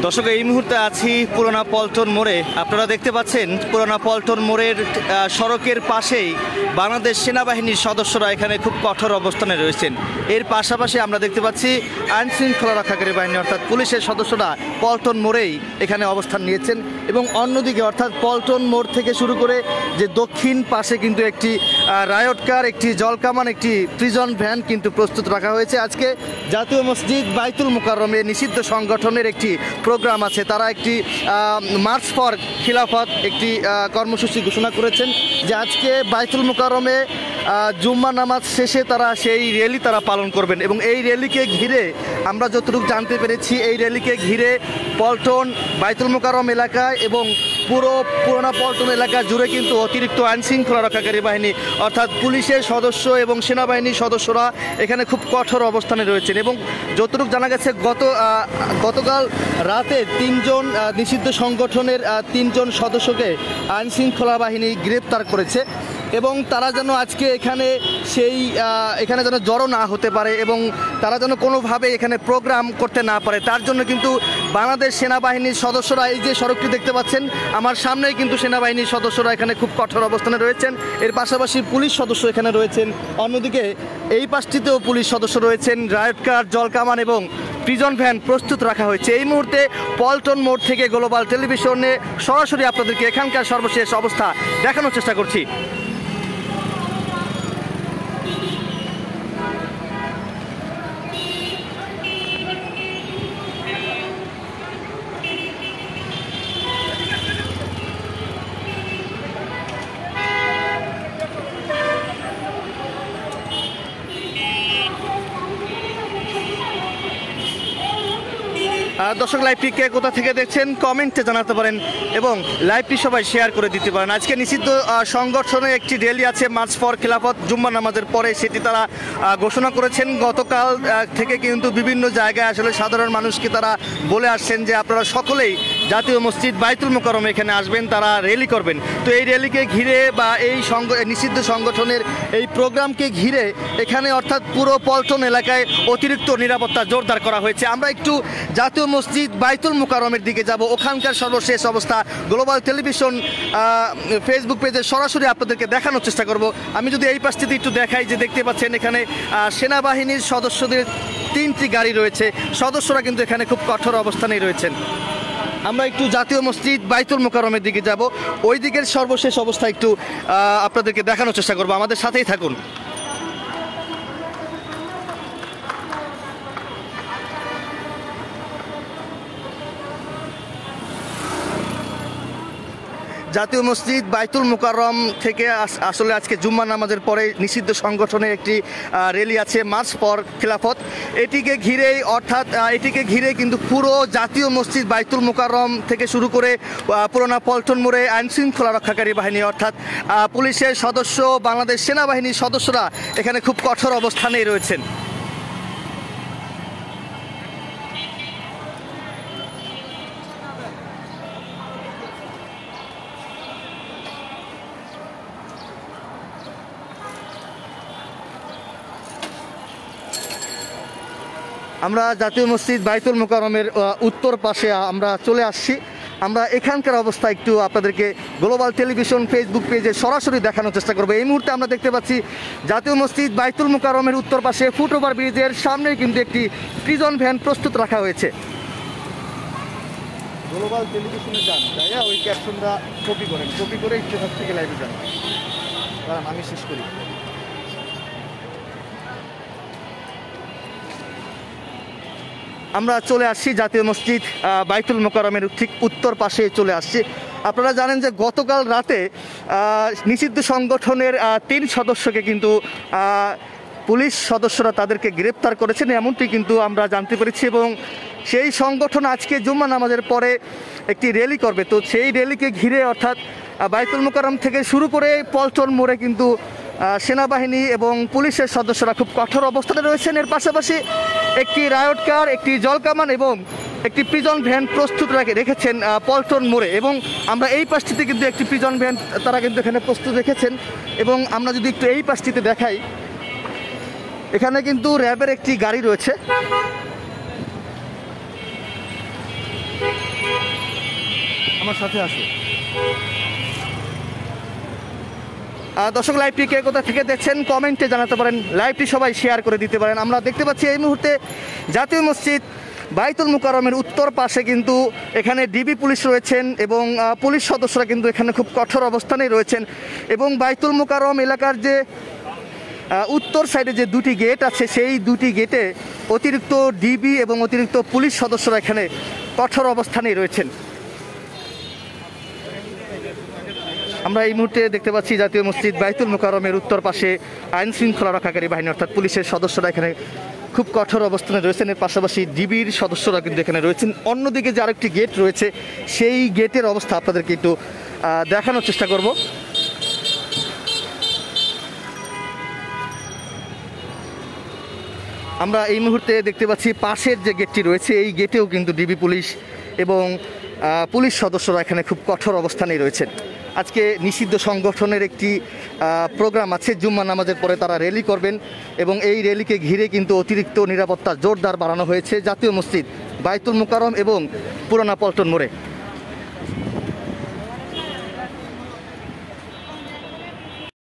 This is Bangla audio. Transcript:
দর্শক, এই মুহূর্তে আছি পুরানা পল্টন মোড়ে। আপনারা দেখতে পাচ্ছেন পুরানা পল্টন মোড়ের সড়কের পাশেই বাংলাদেশ সেনাবাহিনীর সদস্যরা এখানে খুব কঠোর অবস্থানে রয়েছেন। এর পাশাপাশি আমরা দেখতে পাচ্ছি আইন শৃঙ্খলা রক্ষাকারী বাহিনী অর্থাৎ পুলিশের সদস্যরা পল্টন মোড়েই এখানে অবস্থান নিয়েছেন এবং অন্যদিকে অর্থাৎ পল্টন মোড় থেকে শুরু করে যে দক্ষিণ পাশে কিন্তু একটি রায়ট কার, একটি জলকামান, একটি প্রিজন ভ্যান কিন্তু প্রস্তুত রাখা হয়েছে। আজকে জাতীয় মসজিদ বাইতুল মুকাররমে নিষিদ্ধ সংগঠনের একটি প্রোগ্রাম আছে। তারা একটি মার্চ ফর খিলাফত একটি কর্মসূচি ঘোষণা করেছেন যে আজকে বাইতুল মুকাররমে জুম্মা নামাজ শেষে তারা সেই র্যালি তারা পালন করবেন এবং এই র্যালিকে ঘিরে আমরা যতটুকু জানতে পেরেছি এই র্যালিকে ঘিরে পল্টন বাইতুল মুকাররম এলাকায় এবং পুরোনো পল্টন এলাকা জুড়ে কিন্তু অতিরিক্ত আইন শৃঙ্খলা রক্ষাকারী বাহিনী অর্থাৎ পুলিশের সদস্য এবং সেনাবাহিনীর সদস্যরা এখানে খুব কঠোর অবস্থানে রয়েছেন এবং যতটুকু জানা গেছে গতকাল রাতে তিনজন নিষিদ্ধ সংগঠনের তিনজন সদস্যকে আইন শৃঙ্খলা বাহিনী গ্রেপ্তার করেছে এবং তারা যেন আজকে এখানে যেন জড়ো না হতে পারে এবং তারা যেন কোনোভাবে এখানে প্রোগ্রাম করতে না পারে, তার জন্য কিন্তু বাংলাদেশ সেনাবাহিনীর সদস্যরা এই যে সড়কটি দেখতে পাচ্ছেন আমার সামনেই কিন্তু সেনাবাহিনীর সদস্যরা এখানে খুব কঠোর অবস্থানে রয়েছেন। এর পাশাপাশি পুলিশ সদস্য এখানে রয়েছেন, অন্যদিকে এই পাশটিতেও পুলিশ সদস্য রয়েছেন। রায়ট কার, জলকামান এবং প্রিজন ভ্যান প্রস্তুত রাখা হয়েছে। এই মুহূর্তে পল্টন মোড় থেকে গ্লোবাল টেলিভিশনে সরাসরি আপনাদেরকে এখানকার সর্বশেষ অবস্থা দেখানোর চেষ্টা করছি। দর্শক, লাইভটি কে কোথা থেকে দেখছেন কমেন্টে জানাতে পারেন এবং লাইভটি সবাই শেয়ার করে দিতে পারেন। আজকে নিষিদ্ধ সংগঠনের একটি র্যালি আছে মার্চ ফর খিলাফত জুম্মা নামাজের পরে, সেটি তারা ঘোষণা করেছেন। গতকাল থেকে কিন্তু বিভিন্ন জায়গায় আসলে সাধারণ মানুষকে তারা বলে আসছেন যে আপনারা সকলেই জাতীয় মসজিদ বাইতুল মুকাররমে এখানে আসবেন, তারা র্যালি করবেন। তো এই র্যালিকে ঘিরে বা এই নিষিদ্ধ সংগঠনের এই প্রোগ্রামকে ঘিরে এখানে অর্থাৎ পুরো পল্টন এলাকায় অতিরিক্ত নিরাপত্তা জোরদার করা হয়েছে। আমরা একটু জাতীয় মসজিদ বাইতুল মুকাররমের দিকে যাব, ওখানকার সর্বশেষ অবস্থা গ্লোবাল টেলিভিশন ফেসবুক পেজে সরাসরি আপনাদেরকে দেখানোর চেষ্টা করব। আমি যদি এই পাশটিতে একটু দেখাই যে দেখতে পাচ্ছেন এখানে সেনাবাহিনীর সদস্যদের 3টি গাড়ি রয়েছে, সদস্যরা কিন্তু এখানে খুব কঠোর অবস্থানেই রয়েছেন। আমরা একটু জাতীয় মসজিদ বাইতুল মুকাররমের দিকে যাব, ওই দিকের সর্বশেষ অবস্থা একটু আপনাদেরকে দেখানোর চেষ্টা করব, আমাদের সাথেই থাকুন। জাতীয় মসজিদ বাইতুল মুকাররম থেকে আসলে আজকে জুম্মা নামাজের পরে নিষিদ্ধ সংগঠনের একটি র্যালি আছে মার্চ ফর খিলাফত। এটিকে ঘিরে কিন্তু পুরো জাতীয় মসজিদ বাইতুল মুকাররম থেকে শুরু করে পুরোনো পল্টন মোড়ে আইন শৃঙ্খলা রক্ষাকারী বাহিনী অর্থাৎ পুলিশের সদস্য, বাংলাদেশ সেনাবাহিনীর সদস্যরা এখানে খুব কঠোর অবস্থানেই রয়েছেন। আমরা জাতীয় মসজিদ বাইতুল মুকাররমের উত্তর পাশে আমরা চলে আসছি। আমরা এখানকার অবস্থা একটু আপনাদেরকে গ্লোবাল টেলিভিশন ফেসবুক পেজে সরাসরি দেখানোর চেষ্টা করবো। এই মুহূর্তে আমরা দেখতে পাচ্ছি জাতীয় মসজিদ বাইতুল মুকাররমের উত্তর পাশে ফুটওভার ব্রিজের সামনে কিন্তু একটি প্রিজন ভ্যান প্রস্তুত রাখা হয়েছে। গ্লোবাল টেলিভিশনে যান, তাই ওই ক্যাপশনটা কপি করে একটু থেকে লাইভে যান, কারণ আমি শেষ করি। আমরা চলে আসছি জাতীয় মসজিদ বাইতুল মুকাররমের ঠিক উত্তর পাশে চলে আসছি। আপনারা জানেন যে গতকাল রাতে নিষিদ্ধ সংগঠনের 3 সদস্যকে কিন্তু পুলিশ সদস্যরা তাদেরকে গ্রেপ্তার করেছেন, এমনটি কিন্তু আমরা জানতে পেরেছি এবং সেই সংগঠন আজকে জুম্মা নামাজের পরে একটি র্যালি করবে। তো সেই র্যালিকে ঘিরে অর্থাৎ বাইতুল মুকাররম থেকে শুরু করে পল্টন মোড়ে কিন্তু সেনাবাহিনী এবং পুলিশের সদস্যরা খুব কঠোর অবস্থানে রয়েছেন। এর পাশাপাশি একটি রায়ট কার, একটি জলকামান এবং একটি প্রিজন ভ্যান প্রস্তুত রেখেছেন পল্টন মোড়ে এবং আমরা এই পাশটিতে কিন্তু একটি প্রিজন ভ্যান তারা কিন্তু এখানে প্রস্তুত রেখেছেন এবং আমরা যদি একটু এই পাশটিতে দেখাই এখানে কিন্তু র্যাবের একটি গাড়ি রয়েছে। আমার সাথে আসো। দর্শক, লাইভটি কে কোথা থেকে দেখছেন কমেন্টে জানাতে পারেন, লাইভটি সবাই শেয়ার করে দিতে পারেন। আমরা দেখতে পাচ্ছি এই মুহূর্তে জাতীয় মসজিদ বাইতুল মুকাররমের উত্তর পাশে কিন্তু এখানে ডিবি পুলিশ রয়েছেন এবং পুলিশ সদস্যরা কিন্তু এখানে খুব কঠোর অবস্থানে রয়েছেন এবং বাইতুল মুকাররম এলাকার যে উত্তর সাইডে যে দুটি গেট আছে সেই দুটি গেটে অতিরিক্ত ডিবি এবং অতিরিক্ত পুলিশ সদস্যরা এখানে কঠোর অবস্থানেই রয়েছেন। আমরা এই মুহূর্তে দেখতে পাচ্ছি জাতীয় মসজিদ বাইতুল মুকাররমের উত্তর পাশে আইন শৃঙ্খলা রক্ষাকারী বাহিনী অর্থাৎ পুলিশের সদস্যরা এখানে খুব কঠোর অবস্থানে রয়েছেন। এর পাশাপাশি ডিবির সদস্যরা কিন্তু এখানে রয়েছেন। অন্যদিকে যে আরেকটি গেট রয়েছে সেই গেটের অবস্থা আপনাদেরকে একটু দেখানোর চেষ্টা করব। আমরা এই মুহূর্তে দেখতে পাচ্ছি পাশের যে গেটটি রয়েছে এই গেটেও কিন্তু ডিবি পুলিশ এবং পুলিশ সদস্যরা এখানে খুব কঠোর অবস্থানেই রয়েছেন। আজকে নিষিদ্ধ সংগঠনের একটি প্রোগ্রাম আছে, জুম্মা নামাজের পরে তারা র্যালি করবেন এবং এই র্যালিকে ঘিরে কিন্তু অতিরিক্ত নিরাপত্তা জোরদার বাড়ানো হয়েছে জাতীয় মসজিদ বাইতুল মুকাররম এবং পুরানা পল্টন মোড়ে।